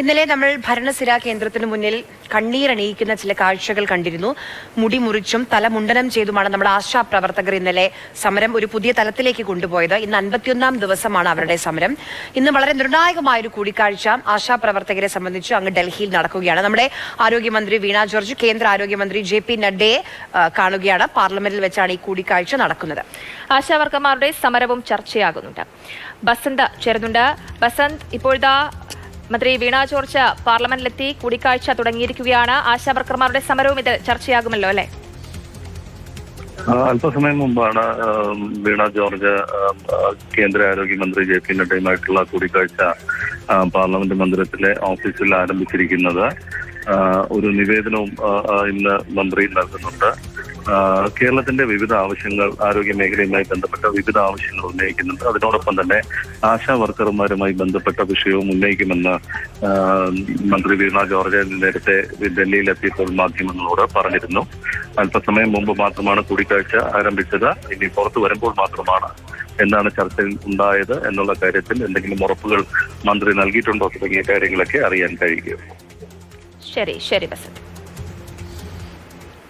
ഇന്നലെ നമ്മൾ ഭരണസിരാ കേന്ദ്രത്തിന് മുന്നിൽ കണ്ണീരണിയിക്കുന്ന ചില കാഴ്ചകൾ കണ്ടിരുന്നു. മുടി മുറിച്ചും തലമുണ്ടനം ചെയ്തുമാണ് നമ്മുടെ ആശാ പ്രവർത്തകർ ഇന്നലെ സമരം ഒരു പുതിയ തലത്തിലേക്ക് കൊണ്ടുപോയത്. ഇന്ന് 51ാം ദിവസമാണ് അവരുടെ സമരം. ഇന്ന് വളരെ നിർണായകമായൊരു കൂടിക്കാഴ്ച ആശാ പ്രവർത്തകരെ സംബന്ധിച്ച് അങ്ങ് ഡൽഹിയിൽ നടക്കുകയാണ്. നമ്മുടെ ആരോഗ്യമന്ത്രി വീണ ജോർജ്, കേന്ദ്ര ആരോഗ്യമന്ത്രി JP നഡ്ഡയെ കാണുകയാണ്. പാർലമെന്റിൽ വെച്ചാണ് ഈ കൂടിക്കാഴ്ച നടക്കുന്നത്. ആശാവർക്കർമാരുടെ സമരവും ചർച്ചയാകുന്നുണ്ട്. ബസന്ത് ചേരുന്നുണ്ട്. ബസന്ത്, ഇപ്പോഴത്തെ മന്ത്രി വീണ ജോർജ് പാർലമെന്റിലെത്തി കൂടിക്കാഴ്ച തുടങ്ങിയിരിക്കുകയാണ്. ആശാവർക്കർമാരുടെ സമരവും ഇതിൽ ചർച്ചയാകുമല്ലോ, അല്ലെ? അല്പസമയം മുമ്പാണ് വീണ ജോർജ് കേന്ദ്ര ആരോഗ്യമന്ത്രി JP നഡ്ഡയുമായിട്ടുള്ള കൂടിക്കാഴ്ച പാർലമെന്റ് മന്ദിരത്തിലെ ഓഫീസിൽ ആരംഭിച്ചിരിക്കുന്നത്. ഒരു നിവേദനവും ഇന്ന് മന്ത്രി നൽകുന്നുണ്ട്. കേരളത്തിന്റെ വിവിധ ആവശ്യങ്ങൾ, ആരോഗ്യ മേഖലയുമായി ബന്ധപ്പെട്ട വിവിധ ആവശ്യങ്ങൾ ഉന്നയിക്കുന്നുണ്ട്. അതിനോടൊപ്പം തന്നെ ആശാ വർക്കർമാരുമായി ബന്ധപ്പെട്ട വിഷയവും ഉന്നയിക്കുമെന്ന് മന്ത്രി വീണ ജോർജ് നേരത്തെ ഡൽഹിയിലെത്തിയപ്പോൾ മാധ്യമങ്ങളോട് പറഞ്ഞിരുന്നു. അല്പസമയം മുമ്പ് മാത്രമാണ് കൂടിക്കാഴ്ച ആരംഭിച്ചത്. ഇനി പുറത്തു വരുമ്പോൾ മാത്രമാണ് എന്താണ് ചർച്ചയിൽ ഉണ്ടായത് എന്നുള്ള കാര്യത്തിൽ എന്തെങ്കിലും ഉറപ്പുകൾ മന്ത്രി നൽകിയിട്ടുണ്ടോ തുടങ്ങിയ കാര്യങ്ങളൊക്കെ അറിയാൻ കഴിയുകയുള്ളൂ. ശരി ബസന്ത്.